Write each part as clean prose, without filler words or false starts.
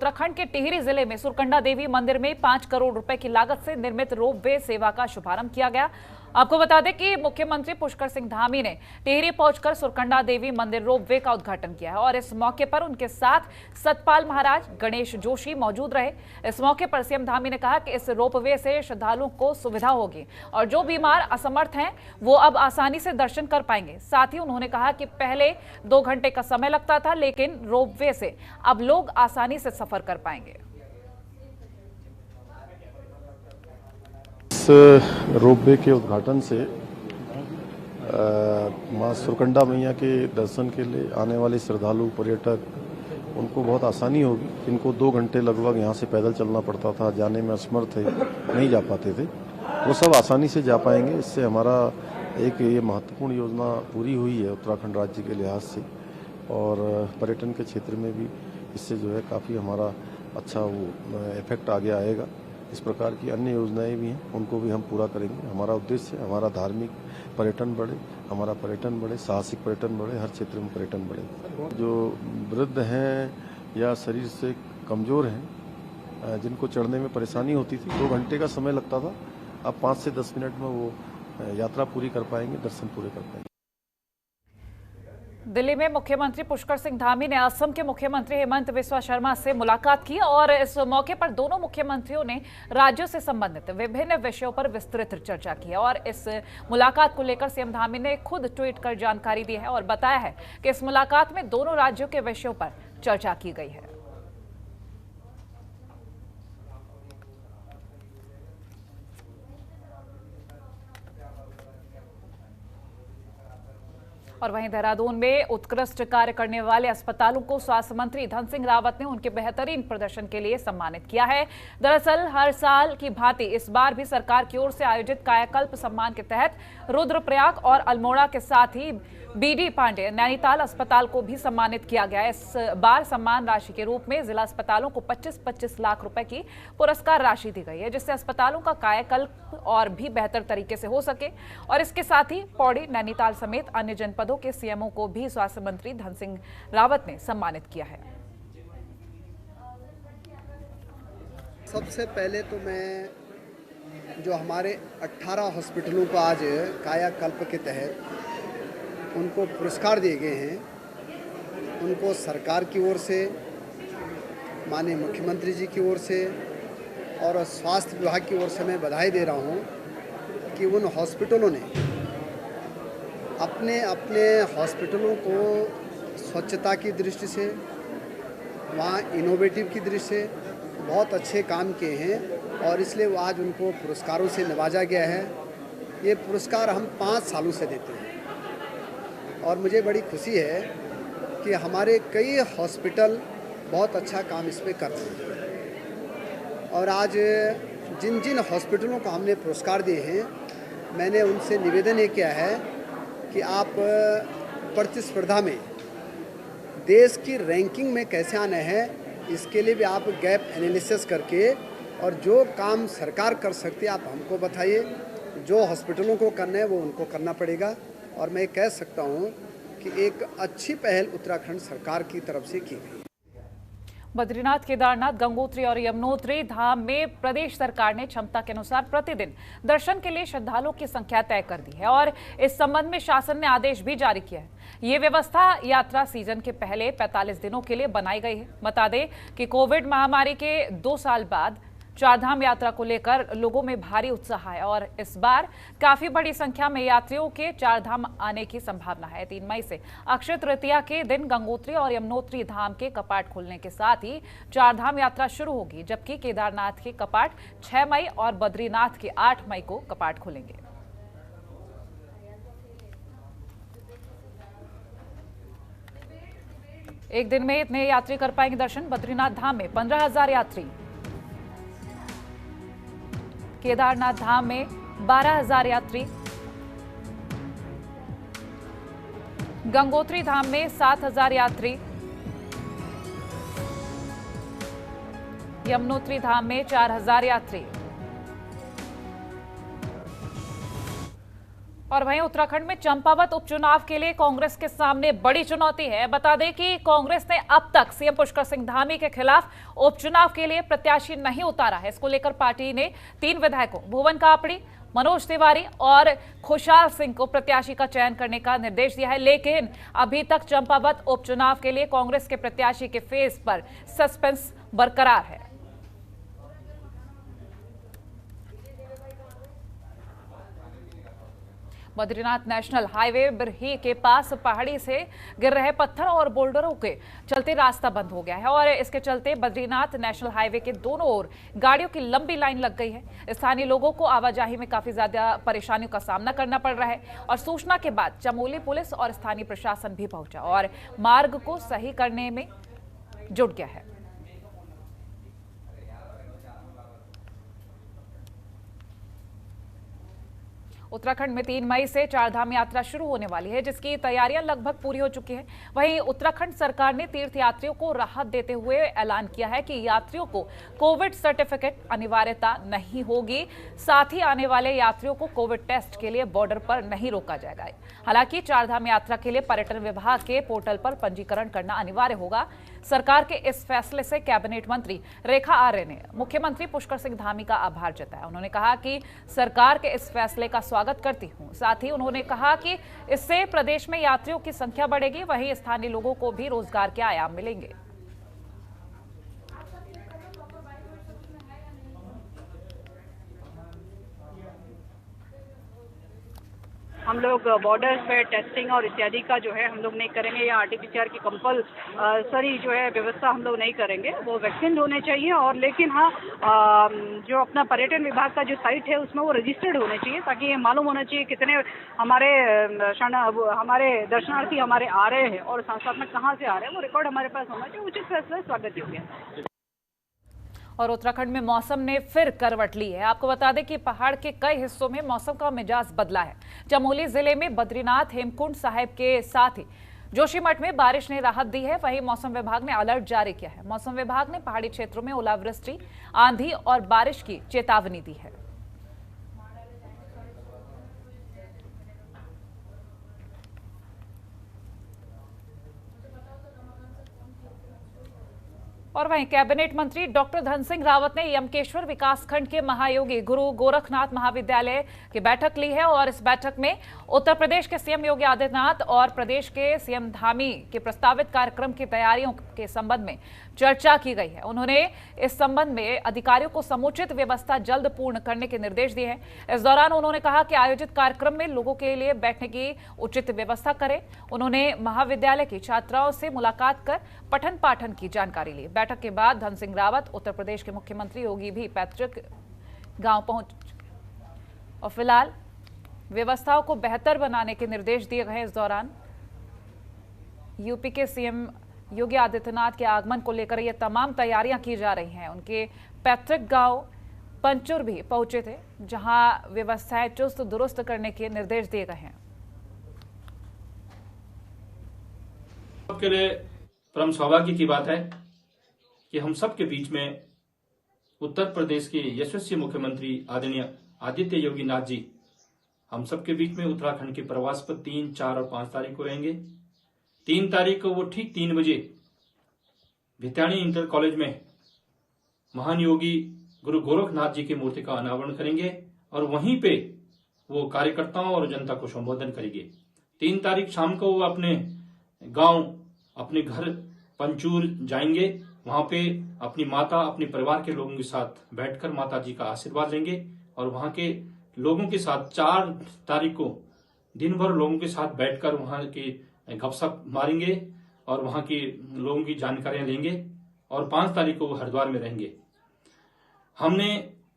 उत्तराखंड के टिहरी जिले में सुरकंडा देवी मंदिर में 5 करोड़ रुपए की लागत से निर्मित रोपवे सेवा का शुभारंभ किया गया। आपको बता दें कि मुख्यमंत्री पुष्कर सिंह धामी ने टिहरी पहुंचकर सुरकंडा देवी मंदिर रोपवे का उद्घाटन किया है और इस मौके पर उनके साथ सतपाल महाराज, गणेश जोशी मौजूद रहे। इस मौके पर सीएम धामी ने कहा कि इस रोपवे से श्रद्धालुओं को सुविधा होगी और जो बीमार असमर्थ हैं वो अब आसानी से दर्शन कर पाएंगे। साथ ही उन्होंने कहा कि पहले 2 घंटे का समय लगता था, लेकिन रोपवे से अब लोग आसानी से सफर कर पाएंगे। इस रोपवे के उद्घाटन से मां सुरकंडा मैया के दर्शन के लिए आने वाले श्रद्धालु पर्यटक उनको बहुत आसानी होगी। इनको 2 घंटे लगभग यहाँ से पैदल चलना पड़ता था, जाने में असमर्थ थे, नहीं जा पाते थे, वो सब आसानी से जा पाएंगे। इससे हमारा एक ये महत्वपूर्ण योजना पूरी हुई है उत्तराखंड राज्य के लिहाज से और पर्यटन के क्षेत्र में भी इससे जो है काफ़ी हमारा अच्छा वो इफेक्ट आगे आएगा। इस प्रकार की अन्य योजनाएं भी हैं, उनको भी हम पूरा करेंगे। हमारा उद्देश्य है हमारा धार्मिक पर्यटन बढ़े, हमारा पर्यटन बढ़े, साहसिक पर्यटन बढ़े, हर क्षेत्र में पर्यटन बढ़े। जो वृद्ध हैं या शरीर से कमज़ोर हैं, जिनको चढ़ने में परेशानी होती थी, 2 घंटे का समय लगता था, अब 5 से 10 मिनट में वो यात्रा पूरी कर पाएंगे, दर्शन पूरे कर पाएंगे। दिल्ली में मुख्यमंत्री पुष्कर सिंह धामी ने असम के मुख्यमंत्री हेमंत बिस्वा शर्मा से मुलाकात की और इस मौके पर दोनों मुख्यमंत्रियों ने राज्यों से संबंधित विभिन्न विषयों पर विस्तृत चर्चा की और इस मुलाकात को लेकर सीएम धामी ने खुद ट्वीट कर जानकारी दी है और बताया है कि इस मुलाकात में दोनों राज्यों के विषयों पर चर्चा की गई है। और वहीं देहरादून में उत्कृष्ट कार्य करने वाले अस्पतालों को स्वास्थ्य मंत्री धन सिंह रावत ने उनके बेहतरीन प्रदर्शन के लिए सम्मानित किया है। दरअसल हर साल की भांति इस बार भी सरकार की ओर से आयोजित कायाकल्प सम्मान के तहत रुद्रप्रयाग और अल्मोड़ा के साथ ही बीडी पांडे नैनीताल अस्पताल को भी सम्मानित किया गया। इस बार सम्मान राशि के रूप में जिला अस्पतालों को 25-25 लाख रुपए की पुरस्कार राशि दी गई है, जिससे अस्पतालों का कायाकल्प और भी बेहतर तरीके से हो सके। और इसके साथ ही पौड़ी, नैनीताल समेत अन्य जनपदों के सीएमओ को भी स्वास्थ्य मंत्री धन सिंह रावत ने सम्मानित किया है। सबसे पहले तो मैं जो हमारे 18 हॉस्पिटलों को आज कायाकल्प के तहत उनको पुरस्कार दिए गए हैं, उनको सरकार की ओर से, माननीय मुख्यमंत्री जी की ओर से और स्वास्थ्य विभाग की ओर से मैं बधाई दे रहा हूं कि उन हॉस्पिटलों ने अपने अपने हॉस्पिटलों को स्वच्छता की दृष्टि से, वहाँ इनोवेटिव की दृष्टि से बहुत अच्छे काम किए हैं और इसलिए वो आज उनको पुरस्कारों से नवाजा गया है। ये पुरस्कार हम 5 सालों से देते हैं और मुझे बड़ी खुशी है कि हमारे कई हॉस्पिटल बहुत अच्छा काम इसमें कर रहे हैं। और आज जिन जिन हॉस्पिटलों को हमने पुरस्कार दिए हैं, मैंने उनसे निवेदन ये किया है कि आप प्रतिस्पर्धा में देश की रैंकिंग में कैसे आना है, इसके लिए भी आप गैप एनालिसिस करके और जो काम सरकार कर सकती है आप हमको बताइए। जो हॉस्पिटलों को करना है वो उनको करना पड़ेगा और मैं कह सकता हूँ कि एक अच्छी पहल उत्तराखंड सरकार की तरफ से की गई। बद्रीनाथ, केदारनाथ, गंगोत्री और यमुनोत्री धाम में प्रदेश सरकार ने क्षमता के अनुसार प्रतिदिन दर्शन के लिए श्रद्धालुओं की संख्या तय कर दी है और इस संबंध में शासन ने आदेश भी जारी किया है। ये व्यवस्था यात्रा सीजन के पहले 45 दिनों के लिए बनाई गई है। बता दें कि कोविड महामारी के 2 साल बाद चारधाम यात्रा को लेकर लोगों में भारी उत्साह है और इस बार काफी बड़ी संख्या में यात्रियों के चारधाम आने की संभावना है। 3 मई से अक्षय तृतीया के दिन गंगोत्री और यमुनोत्री धाम के कपाट खुलने के साथ ही चारधाम यात्रा शुरू होगी, जबकि केदारनाथ के कपाट 6 मई और बद्रीनाथ के 8 मई को कपाट खुलेंगे। एक दिन में इतने यात्री कर पाएंगे दर्शन। बद्रीनाथ धाम में 15,000 यात्री, केदारनाथ धाम में 12,000 यात्री, गंगोत्री धाम में 7,000 यात्री, यमुनोत्री धाम में 4,000 यात्री और वहीं उत्तराखंड में चंपावत उपचुनाव के लिए कांग्रेस के सामने बड़ी चुनौती है। बता दें कि कांग्रेस ने अब तक सीएम पुष्कर सिंह धामी के खिलाफ उपचुनाव के लिए प्रत्याशी नहीं उतारा है। इसको लेकर पार्टी ने 3 विधायकों भुवन कापड़ी, मनोज तिवारी और खुशहाल सिंह को प्रत्याशी का चयन करने का निर्देश दिया है, लेकिन अभी तक चंपावत उपचुनाव के लिए कांग्रेस के प्रत्याशी के फेस पर सस्पेंस बरकरार है। बद्रीनाथ नेशनल हाईवे बिरही के पास पहाड़ी से गिर रहे पत्थर और बोल्डरों के चलते रास्ता बंद हो गया है और इसके चलते बद्रीनाथ नेशनल हाईवे के दोनों ओर गाड़ियों की लंबी लाइन लग गई है। स्थानीय लोगों को आवाजाही में काफी ज्यादा परेशानियों का सामना करना पड़ रहा है और सूचना के बाद चमोली पुलिस और स्थानीय प्रशासन भी पहुंचा और मार्ग को सही करने में जुट गया है। उत्तराखंड में 3 मई से 4 धाम यात्रा शुरू होने वाली है, जिसकी तैयारियां लगभग पूरी हो चुकी है। वहीं उत्तराखंड सरकार ने तीर्थ यात्रियों को राहत देते हुए ऐलान किया है कि यात्रियों को कोविड सर्टिफिकेट अनिवार्यता नहीं होगी। साथ ही आने वाले यात्रियों को कोविड टेस्ट के लिए बॉर्डर पर नहीं रोका जाएगा। हालांकि 4 धाम यात्रा के लिए पर्यटन विभाग के पोर्टल पर पंजीकरण करना अनिवार्य होगा। सरकार के इस फैसले से कैबिनेट मंत्री रेखा आर्य ने मुख्यमंत्री पुष्कर सिंह धामी का आभार जताया। उन्होंने कहा कि सरकार के इस फैसले का स्वागत करती हूं। साथ ही उन्होंने कहा कि इससे प्रदेश में यात्रियों की संख्या बढ़ेगी, वहीं स्थानीय लोगों को भी रोजगार के आयाम मिलेंगे। हम लोग बॉर्डर्स पे टेस्टिंग और इत्यादि का जो है हम लोग नहीं करेंगे, या आरटीपीसीआर की कंपलसरी जो है व्यवस्था हम लोग नहीं करेंगे। वो वैक्सीन होने चाहिए और लेकिन हाँ, जो अपना पर्यटन विभाग का जो साइट है उसमें वो रजिस्टर्ड होने चाहिए, ताकि ये मालूम होना चाहिए कितने हमारे दर्शनार्थी हमारे आ रहे हैं और साथ साथ में कहाँ से आ रहे हैं, वो रिकॉर्ड हमारे पास होना चाहिए। उचित फैसला स्वागत योग्य। और उत्तराखंड में मौसम ने फिर करवट ली है। आपको बता दें कि पहाड़ के कई हिस्सों में मौसम का मिजाज बदला है। चमोली जिले में बद्रीनाथ हेमकुंड साहिब के साथ ही जोशीमठ में बारिश ने राहत दी है। वहीं मौसम विभाग ने अलर्ट जारी किया है। मौसम विभाग ने पहाड़ी क्षेत्रों में ओलावृष्टि, आंधी और बारिश की चेतावनी दी है। और वहीं कैबिनेट मंत्री डॉक्टर धन सिंह रावत ने यमकेश्वर विकासखंड के महायोगी गुरु गोरखनाथ महाविद्यालय की बैठक ली है और इस बैठक में उत्तर प्रदेश के सीएम योगी आदित्यनाथ और प्रदेश के सीएम धामी के प्रस्तावित कार्यक्रम की तैयारियों के संबंध में चर्चा की गई है। उन्होंने इस संबंध में अधिकारियों को समुचित व्यवस्था जल्द पूर्ण करने के निर्देश दिए हैं। इस दौरान उन्होंने कहा कि आयोजित कार्यक्रम में लोगों के लिए बैठने की उचित व्यवस्था करें। उन्होंने महाविद्यालय की छात्राओं से मुलाकात कर पठन पाठन की जानकारी ली। बैठक के बाद धन सिंह रावत उत्तर प्रदेश के मुख्यमंत्री योगी भी पैतृक गांव पहुंच और फिलहाल व्यवस्थाओं को बेहतर बनाने के निर्देश दिए गए। इस दौरान यूपी के सीएम योगी आदित्यनाथ के आगमन को लेकर ये तमाम तैयारियां की जा रही हैं। उनके पैतृक गांव पंचुर भी पहुंचे थे, जहां व्यवस्थाएं चुस्त दुरुस्त करने के निर्देश दिए गए हैं। सबके लिए परम सौभाग्य की बात है कि हम सबके बीच में उत्तर प्रदेश के यशस्वी मुख्यमंत्री आदरणीय आदित्य योगी नाथ जी हम सबके बीच में उत्तराखंड के प्रवास पर 3, 4 और 5 तारीख को रहेंगे। 3 तारीख को वो ठीक 3 बजे भित्याणी इंटर कॉलेज में महान योगी गुरु गोरखनाथ जी की मूर्ति का अनावरण करेंगे और वहीं पे वो कार्यकर्ताओं और जनता को संबोधन करेंगे। 3 तारीख शाम को वो अपने गांव, अपने घर पंचूर जाएंगे। वहां पे अपनी माता, अपने परिवार के लोगों के साथ बैठकर माता जी का आशीर्वाद लेंगे और वहां के लोगों के साथ 4 तारीख को दिन भर लोगों के साथ बैठकर वहां की गपशप मारेंगे और वहां के लोगों की जानकारियां लेंगे और 5 तारीख को वो हरिद्वार में रहेंगे। हमने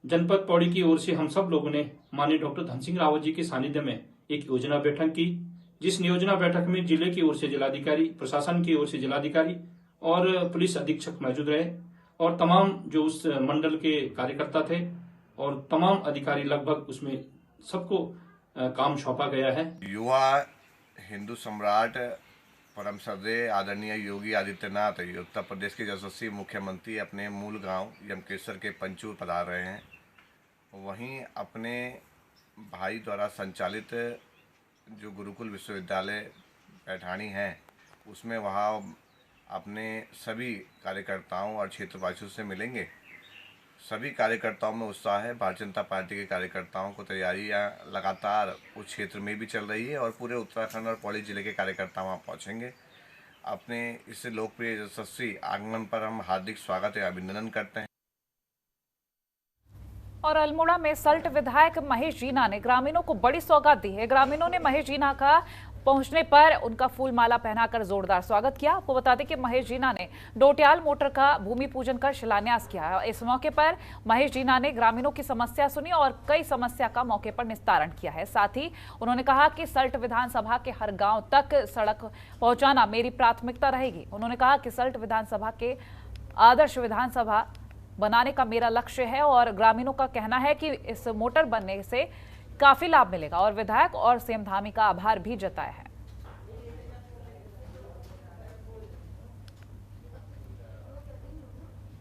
जनपद पौड़ी की ओर से हम सब लोगों ने माननीय डॉक्टर धन सिंह रावत जी के सानिध्य में एक योजना बैठक की, जिस योजना बैठक में जिले की ओर से जिलाधिकारी, प्रशासन की ओर से जिलाधिकारी और पुलिस अधीक्षक मौजूद रहे और तमाम जो उस मंडल के कार्यकर्ता थे और तमाम अधिकारी, लगभग उसमें सबको काम सौंपा गया है। युवा हिंदू सम्राट परम श्रद्धेय आदरणीय योगी आदित्यनाथ उत्तर प्रदेश के यशस्वी मुख्यमंत्री अपने मूल गांव यमकेश्वर के पंचूर पधार रहे हैं। वहीं अपने भाई द्वारा संचालित जो गुरुकुल विश्वविद्यालय पैठानी है उसमें वहाँ अपने सभी कार्यकर्ताओं और क्षेत्रवासियों से मिलेंगे। सभी कार्यकर्ताओं में उत्साह है। भारतीय जनता पार्टी के कार्यकर्ताओं को तैयारियां लगातार उस क्षेत्र में भी चल रही है और पूरे उत्तराखंड और पौड़ी जिले के कार्यकर्ता वहाँ पहुँचेंगे। अपने इस लोकप्रिय यशस्वी आगमन पर हम हार्दिक स्वागत एवं अभिनंदन करते हैं। और अल्मोड़ा में सल्ट विधायक महेश जीना ने ग्रामीणों को बड़ी सौगात दी है। ग्रामीणों ने महेश जीना का पहुंचने पर उनका फूल माला पहनाकर जोरदार स्वागत किया। आपको बता दें कि महेश जीना ने डोट्याल मोटर का भूमि पूजन कर शिलान्यास किया। इस मौके पर महेश जीना ने ग्रामीणों की समस्या सुनी और कई समस्या का मौके पर निस्तारण किया है। साथ ही उन्होंने कहा कि सल्ट विधानसभा के हर गांव तक सड़क पहुंचाना मेरी प्राथमिकता रहेगी। उन्होंने कहा कि सल्ट विधानसभा के आदर्श विधानसभा बनाने का मेरा लक्ष्य है और ग्रामीणों का कहना है कि इस मोटर बनने से काफी लाभ मिलेगा और विधायक और सीएम धामी का आभार भी जताया है।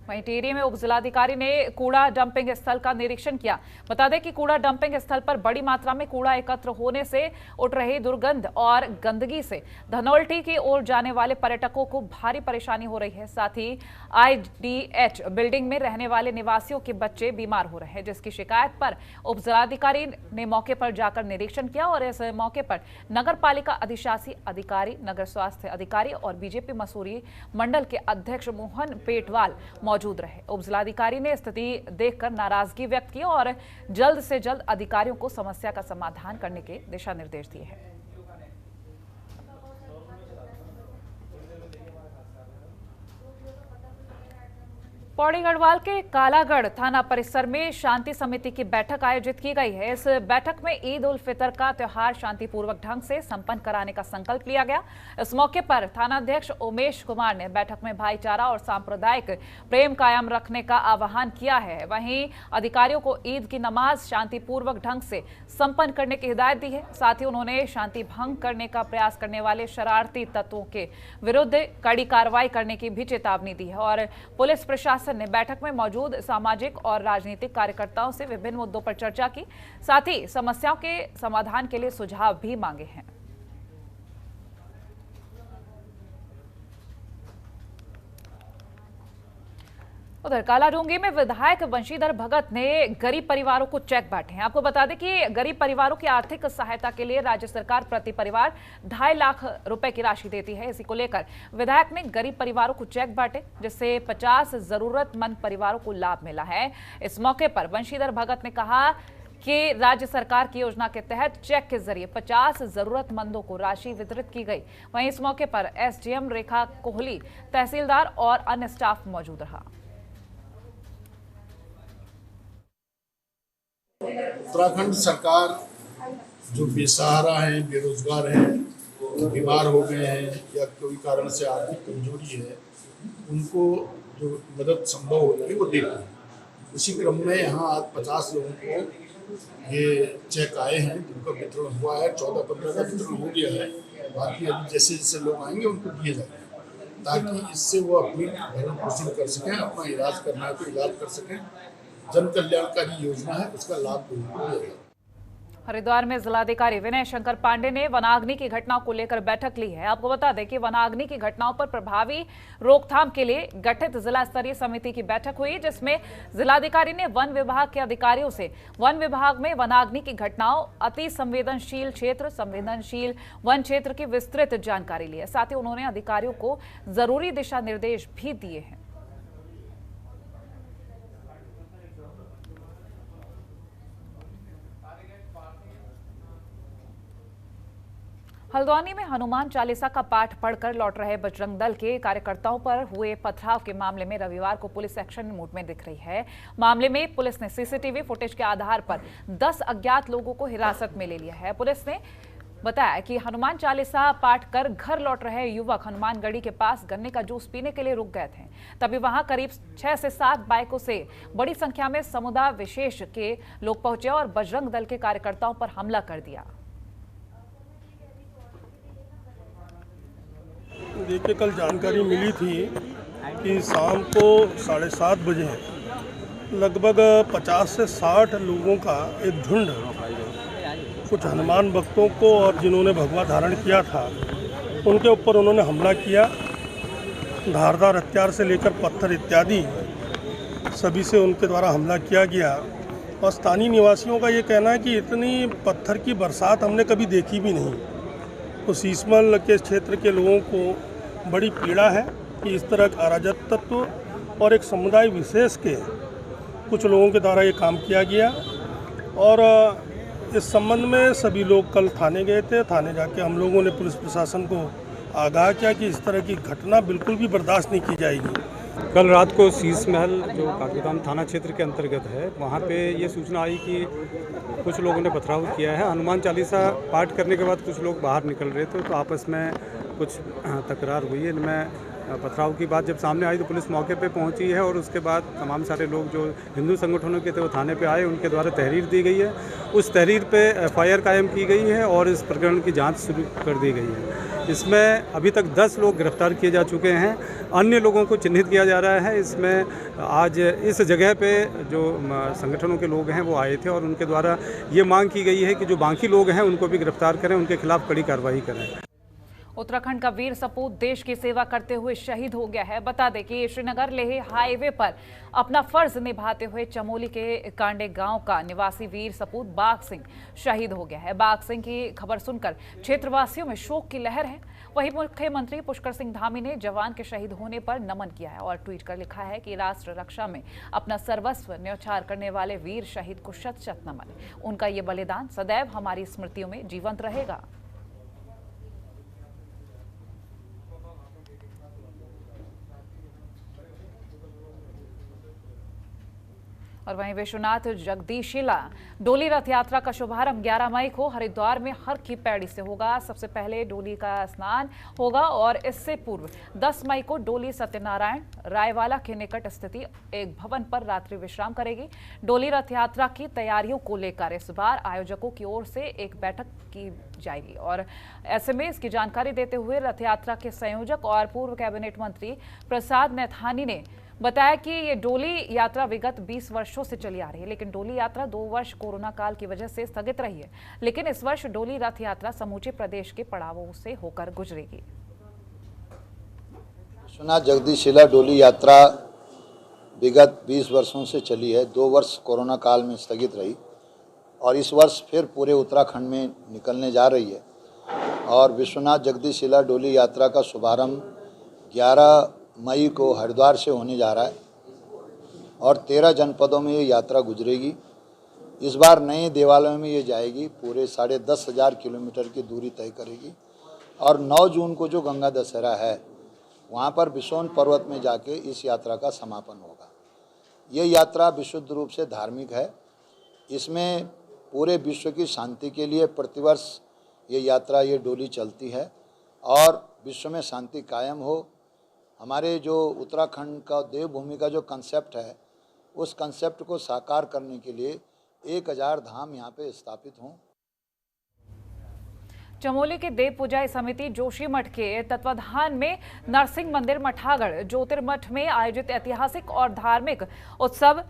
वहीं टिहरी में उपजिलाधिकारी ने कूड़ा डंपिंग स्थल का निरीक्षण किया। बता दें कि कूड़ा डंपिंग स्थल पर बड़ी मात्रा में कूड़ा एकत्र होने से उठ रही दुर्गंध और गंदगी से धनौल्टी की ओर जाने वाले पर्यटकों को भारी परेशानी हो रही है। साथ ही IDH बिल्डिंग में रहने वाले निवासियों के बच्चे बीमार हो रहे हैं, जिसकी शिकायत पर उपजिलाधिकारी ने मौके पर जाकर निरीक्षण किया और इस मौके पर नगर पालिका अधिशासी अधिकारी, नगर स्वास्थ्य अधिकारी और बीजेपी मसूरी मंडल के अध्यक्ष मोहन पेटवाल मौजूद रहे। उपजिलाधिकारी ने स्थिति देखकर नाराजगी व्यक्त की और जल्द से जल्द अधिकारियों को समस्या का समाधान करने के दिशा निर्देश दिए हैं। पौड़ी गढ़वाल के कालागढ़ थाना परिसर में शांति समिति की बैठक आयोजित की गई है। इस बैठक में ईद उल फितर का त्योहार शांतिपूर्वक ढंग से संपन्न कराने का संकल्प लिया गया। इस मौके पर थानाध्यक्ष उमेश कुमार ने बैठक में भाईचारा और सांप्रदायिक प्रेम कायम रखने का आह्वान किया है। वहीं अधिकारियों को ईद की नमाज शांतिपूर्वक ढंग से संपन्न करने की हिदायत दी है। साथ ही उन्होंने शांति भंग करने का प्रयास करने वाले शरारती तत्वों के विरुद्ध कड़ी कार्रवाई करने की भी चेतावनी दी है और पुलिस प्रशासन ने बैठक में मौजूद सामाजिक और राजनीतिक कार्यकर्ताओं से विभिन्न मुद्दों पर चर्चा की। साथ ही समस्याओं के समाधान के लिए सुझाव भी मांगे हैं। उधर कालाडूंगी में विधायक बंशीधर भगत ने गरीब परिवारों को चेक बांटे हैं। आपको बता दें कि गरीब परिवारों की आर्थिक सहायता के लिए राज्य सरकार प्रति परिवार 2.5 लाख रुपए की राशि देती है। इसी को लेकर विधायक ने गरीब परिवारों को चेक बांटे, जिससे 50 जरूरतमंद परिवारों को लाभ मिला है। इस मौके पर बंशीधर भगत ने कहा कि राज्य सरकार की योजना के तहत चेक के जरिए 50 जरूरतमंदों को राशि वितरित की गई। वहीं इस मौके पर SDM रेखा कोहली, तहसीलदार और अन्य स्टाफ मौजूद रहा। उत्तराखंड सरकार जो बेसहारा हैं, बेरोजगार हैं, बीमार हो गए हैं या कोई कारण से आर्थिक कमजोरी है, उनको जो मदद संभव होती है वो देती है। इसी क्रम में यहाँ आज 50 लोगों को ये चेक आए हैं, जिनका वितरण हुआ है। 14-15 का वितरण हो गया है। बाकी अभी जैसे जैसे लोग आएंगे उनको दिए जाएंगे, ताकि इससे वो अपनी भरण पोषण कर सकें, अपना इलाज करना है तो इलाज कर सकें। जन कल्याणकारी योजना है, उसका लाभ लोगों को मिलेगा। हरिद्वार में जिलाधिकारी विनय शंकर पांडे ने वनाग्नि की घटनाओं को लेकर बैठक ली है। आपको बता दें कि वनाग्नि की घटनाओं पर प्रभावी रोकथाम के लिए गठित जिला स्तरीय समिति की बैठक हुई, जिसमें जिलाधिकारी ने वन विभाग के अधिकारियों से वन विभाग में वनाग्नि की घटनाओं, अति संवेदनशील क्षेत्र, संवेदनशील वन क्षेत्र की विस्तृत जानकारी ली है। साथ ही उन्होंने अधिकारियों को जरूरी दिशा निर्देश भी दिए हैं। हल्द्वानी में हनुमान चालीसा का पाठ पढ़कर लौट रहे बजरंग दल के कार्यकर्ताओं पर हुए पथराव के मामले में रविवार को पुलिस एक्शन मोड में दिख रही है। मामले में पुलिस ने सीसीटीवी फुटेज के आधार पर 10 अज्ञात लोगों को हिरासत में ले लिया है। पुलिस ने बताया कि हनुमान चालीसा पाठ कर घर लौट रहे युवक हनुमानगढ़ी के पास गन्ने का जूस पीने के लिए रुक गए थे। तभी वहां करीब 6 से 7 बाइकों से बड़ी संख्या में समुदाय विशेष के लोग पहुंचे और बजरंग दल के कार्यकर्ताओं पर हमला कर दिया। देखिए, कल जानकारी मिली थी कि शाम को 7:30 बजे लगभग 50 से 60 लोगों का एक झुंड कुछ हनुमान भक्तों को और जिन्होंने भगवा धारण किया था उनके ऊपर उन्होंने हमला किया। धारदार हथियार से लेकर पत्थर इत्यादि सभी से उनके द्वारा हमला किया गया। और स्थानीय निवासियों का ये कहना है कि इतनी पत्थर की बरसात हमने कभी देखी भी नहीं। तो शीशमहल के क्षेत्र के लोगों को बड़ी पीड़ा है कि इस तरह का अराजक तत्व और एक समुदाय विशेष के कुछ लोगों के द्वारा ये काम किया गया। और इस संबंध में सभी लोग कल थाने गए थे। थाने जाके हम लोगों ने पुलिस प्रशासन को आगाह किया कि इस तरह की घटना बिल्कुल भी बर्दाश्त नहीं की जाएगी। कल रात को शीशमहल जो काठगोदाम थाना क्षेत्र के अंतर्गत है, वहाँ पे ये सूचना आई कि कुछ लोगों ने पथराव किया है। हनुमान चालीसा पाठ करने के बाद कुछ लोग बाहर निकल रहे थे तो आपस में कुछ तकरार हुई है। इनमें पथराव की बात जब सामने आई तो पुलिस मौके पे पहुंची है और उसके बाद तमाम सारे लोग जो हिंदू संगठनों के थे वो थाने पे आए, उनके द्वारा तहरीर दी गई है। उस तहरीर पे एफआईआर कायम की गई है और इस प्रकरण की जांच शुरू कर दी गई है। इसमें अभी तक 10 लोग गिरफ्तार किए जा चुके हैं। अन्य लोगों को चिन्हित किया जा रहा है। इसमें आज इस जगह पे जो संगठनों के लोग हैं वो आए थे और उनके द्वारा ये मांग की गई है कि जो बाकी लोग हैं उनको भी गिरफ्तार करें, उनके खिलाफ कड़ी कार्रवाई करें। उत्तराखंड का वीर सपूत देश की सेवा करते हुए शहीद हो गया है। बता दें कि श्रीनगर लेह हाईवे पर अपना फर्ज निभाते हुए चमोली के कांडे गांव का निवासी वीर सपूत बाघ सिंह शहीद हो गया है। बाघ सिंह की खबर सुनकर क्षेत्रवासियों में शोक की लहर है। वहीं मुख्यमंत्री पुष्कर सिंह धामी ने जवान के शहीद होने पर नमन किया है और ट्वीट कर लिखा है कि राष्ट्र रक्षा में अपना सर्वस्व न्यौछावर करने वाले वीर शहीद को शत शत नमन। उनका ये बलिदान सदैव हमारी स्मृतियों में जीवंत रहेगा। और वहीं विश्वनाथ जगदीशिला डोली रथ यात्रा का शुभारंभ 11 मई को हरिद्वार में हर की पैड़ी से होगा। सबसे पहले डोली का स्नान होगा और इससे पूर्व 10 मई को डोली सत्यनारायण रायवाला के निकट स्थित एक भवन पर रात्रि विश्राम करेगी। डोली रथ यात्रा की तैयारियों को लेकर इस बार आयोजकों की ओर से एक बैठक की जाएगी और ऐसे में इसकी जानकारी देते हुए रथ यात्रा के संयोजक और पूर्व कैबिनेट मंत्री प्रसाद नैथानी ने बताया कि ये डोली यात्रा विगत 20 वर्षों से चली आ रही है, लेकिन डोली यात्रा 2 वर्ष कोरोना काल की वजह से स्थगित रही है। लेकिन इस वर्ष डोली रथ यात्रा समूचे प्रदेश के पड़ावों से होकर गुजरेगी। विश्वनाथ जगदीशिला डोली यात्रा विगत 20 वर्षों से चली है। 2 वर्ष कोरोना काल में स्थगित रही और इस वर्ष फिर पूरे उत्तराखंड में निकलने जा रही है। और विश्वनाथ जगदीशिला डोली यात्रा का शुभारंभ 11 मई को हरिद्वार से होने जा रहा है और 13 जनपदों में ये यात्रा गुजरेगी। इस बार नए देवालयों में ये जाएगी, पूरे 10,500 किलोमीटर की दूरी तय करेगी और 9 जून को जो गंगा दशहरा है वहाँ पर बिसोन पर्वत में जाके इस यात्रा का समापन होगा। ये यात्रा विशुद्ध रूप से धार्मिक है। इसमें पूरे विश्व की शांति के लिए प्रतिवर्ष ये यात्रा, ये डोली चलती है और विश्व में शांति कायम हो। हमारे जो उत्तराखंड का देवभूमि का जो कंसेप्ट है, उस कंसेप्ट को साकार करने के लिए 1000 धाम यहाँ पे स्थापित हों। चमोली के देव पूजा समिति जोशीमठ के तत्वाधान में नरसिंह मंदिर मठागढ़ ज्योतिर्मठ में आयोजित ऐतिहासिक और धार्मिक उत्सव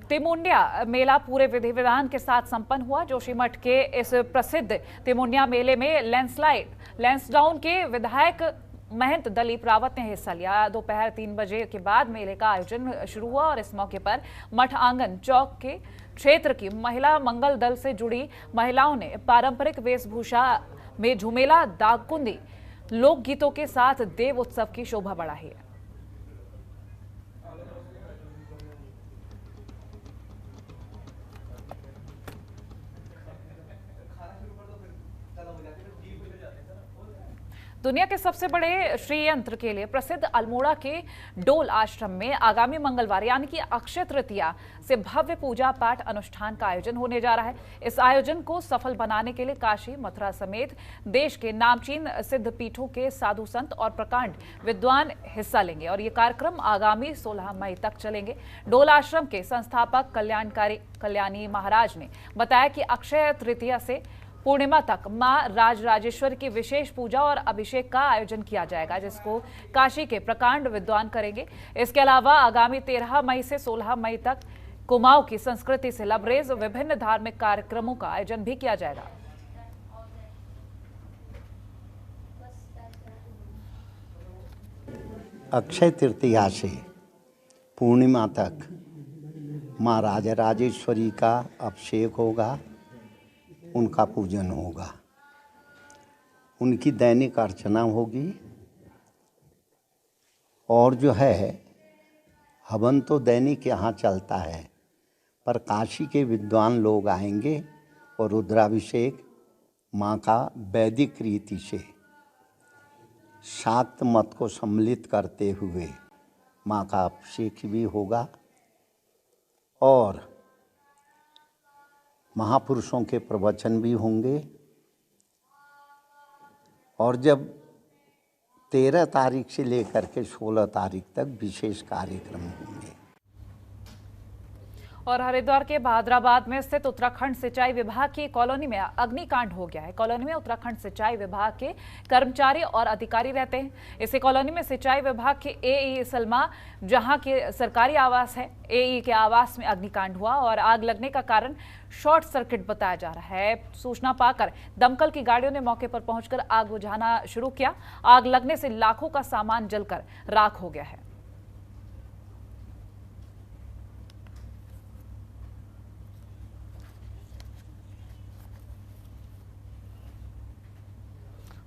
तिमुंडिया मेला पूरे विधि विधान के साथ संपन्न हुआ। जोशीमठ के इस प्रसिद्ध तिमुंडिया मेले में लैंसडाउन के विधायक महंत दलीप रावत ने हिस्सा लिया। दोपहर 3 बजे के बाद मेले का आयोजन शुरू हुआ और इस मौके पर मठ आंगन चौक के क्षेत्र की महिला मंगल दल से जुड़ी महिलाओं ने पारंपरिक वेशभूषा में झुमेला दागकुंदी लोकगीतों के साथ देव उत्सव की शोभा बढ़ाई है। दुनिया के सबसे बड़े श्रीयंत्र के लिए प्रसिद्ध अल्मोड़ा के डोल आश्रम में आगामी मंगलवार यानी कि अक्षय तृतीया से भव्य पूजा पाठ अनुष्ठान का आयोजन होने जा रहा है। इस आयोजन को सफल बनाने के लिए काशी, मथुरा समेत देश के नामचीन सिद्ध पीठों के साधु संत और प्रकांड विद्वान हिस्सा लेंगे और ये कार्यक्रम आगामी 16 मई तक चलेंगे। डोल आश्रम के संस्थापक कल्याणी महाराज ने बताया कि अक्षय तृतीया से पूर्णिमा तक मां राजराजेश्वरी की विशेष पूजा और अभिषेक का आयोजन किया जाएगा, जिसको काशी के प्रकांड विद्वान करेंगे। इसके अलावा आगामी 13 मई से 16 मई तक कुमाऊं की संस्कृति से लबरेज विभिन्न धार्मिक कार्यक्रमों का आयोजन भी किया जाएगा। अक्षय तृतीया से पूर्णिमा तक माँ राजराजेश्वरी का अभिषेक होगा, उनका पूजन होगा, उनकी दैनिक अर्चना होगी और जो है हवन तो दैनिक यहाँ चलता है, पर काशी के विद्वान लोग आएंगे और रुद्राभिषेक माँ का वैदिक रीति से शाक्त मत को सम्मिलित करते हुए माँ का अभिषेक भी होगा और महापुरुषों के प्रवचन भी होंगे। और जब 13 तारीख से लेकर के 16 तारीख तक विशेष कार्यक्रम होंगे। और हरिद्वार के बहादुराबाद में स्थित उत्तराखंड सिंचाई विभाग की कॉलोनी में अग्निकांड हो गया है। कॉलोनी में उत्तराखंड सिंचाई विभाग के कर्मचारी और अधिकारी रहते हैं। इसी कॉलोनी में सिंचाई विभाग के एई सलमा, जहां के सरकारी आवास है, एई के आवास में अग्निकांड हुआ और आग लगने का कारण शॉर्ट सर्किट बताया जा रहा है। सूचना पाकर दमकल की गाड़ियों ने मौके पर पहुंचकर आग बुझाना शुरू किया। आग लगने से लाखों का सामान जलकर राख हो गया है।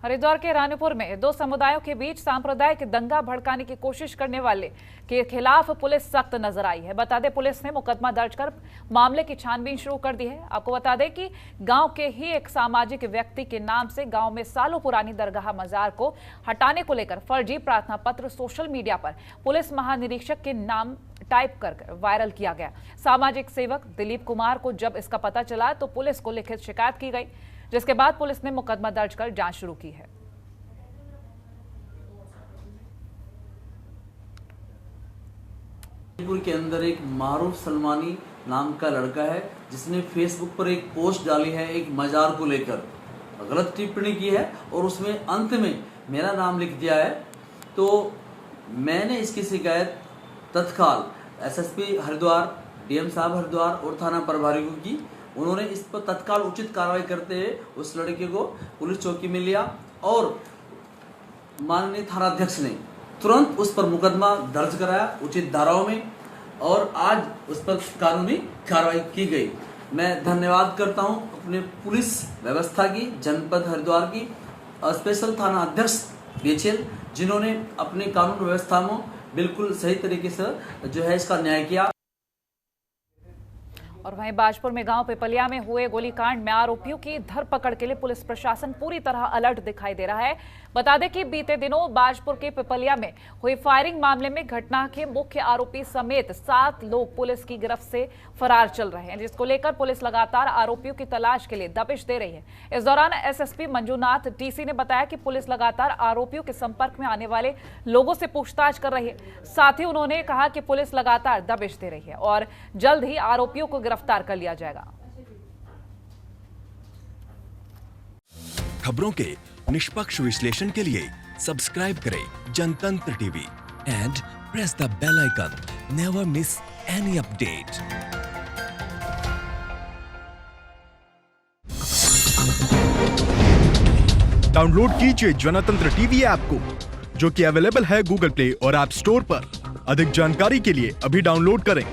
हरिद्वार के रानीपुर में दो समुदायों के बीच सांप्रदायिक दंगा भड़काने की कोशिश करने वाले के खिलाफ पुलिस सख्त नजर आई है। बता दें, पुलिस ने मुकदमा दर्ज कर मामले की छानबीन शुरू कर दी है। आपको बता दें कि गांव के ही एक सामाजिक व्यक्ति के नाम से गांव में सालों पुरानी दरगाह मजार को हटाने को लेकर फर्जी प्रार्थना पत्र सोशल मीडिया पर पुलिस महानिरीक्षक के नाम टाइप कर वायरल किया गया। सामाजिक सेवक दिलीप कुमार को जब इसका पता चला तो पुलिस को लिखित शिकायत की गई, जिसके बाद पुलिस ने मुकदमा दर्ज कर जांच शुरू की है। के अंदर एक मारूफ सलमानी नाम का लड़का है जिसने फेसबुक पर एक पोस्ट डाली है एक मजार को लेकर, गलत टिप्पणी की है और उसमें अंत में मेरा नाम लिख दिया है। तो मैंने इसकी शिकायत तत्काल एसएसपी हरिद्वार, डीएम साहब हरिद्वार और थाना प्रभारी को की। उन्होंने इस पर तत्काल उचित कार्रवाई करते हुए उस लड़के को पुलिस चौकी में लिया और माननीय थानाध्यक्ष ने तुरंत उस पर मुकदमा दर्ज कराया उचित धाराओं में और आज उस पर कानूनी कार्रवाई की गई। मैं धन्यवाद करता हूं अपने पुलिस व्यवस्था की, जनपद हरिद्वार की, स्पेशल थाना अध्यक्ष बीएचएल, जिन्होंने अपने कानून व्यवस्था में बिल्कुल सही तरीके से जो है इसका न्याय किया। और वहीं बाजपुर में गांव पिपलिया में हुए गोलीकांड में आरोपियों की धरपकड़ के लिए पुलिस प्रशासन पूरी तरह अलर्ट दिखाई दे रहा है। बता दें कि बीते दिनों बाजपुर के पिपलिया में हुई फायरिंग मामले में घटना के मुख्य आरोपी समेत 7 लोग पुलिस की गिरफ्त से फरार चल रहे हैं, जिसको लेकर पुलिस लगातार आरोपियों की तलाश के लिए दबिश दे रही है। इस दौरान एसएसपी मंजूनाथ टीसी ने बताया कि पुलिस लगातार आरोपियों के संपर्क में आने वाले लोगों से पूछताछ कर रही है। साथ ही उन्होंने कहा कि पुलिस लगातार दबिश दे रही है और जल्द ही आरोपियों को गिरफ्तार कर लिया जाएगा। खबरों के निष्पक्ष विश्लेषण के लिए सब्सक्राइब करें Jantantra TV and press the bell icon. Never miss any update. Download कीजिए जनतंत्र टीवी ऐप को, जो कि अवेलेबल है गूगल प्ले और ऐप स्टोर पर। अधिक जानकारी के लिए अभी डाउनलोड करें।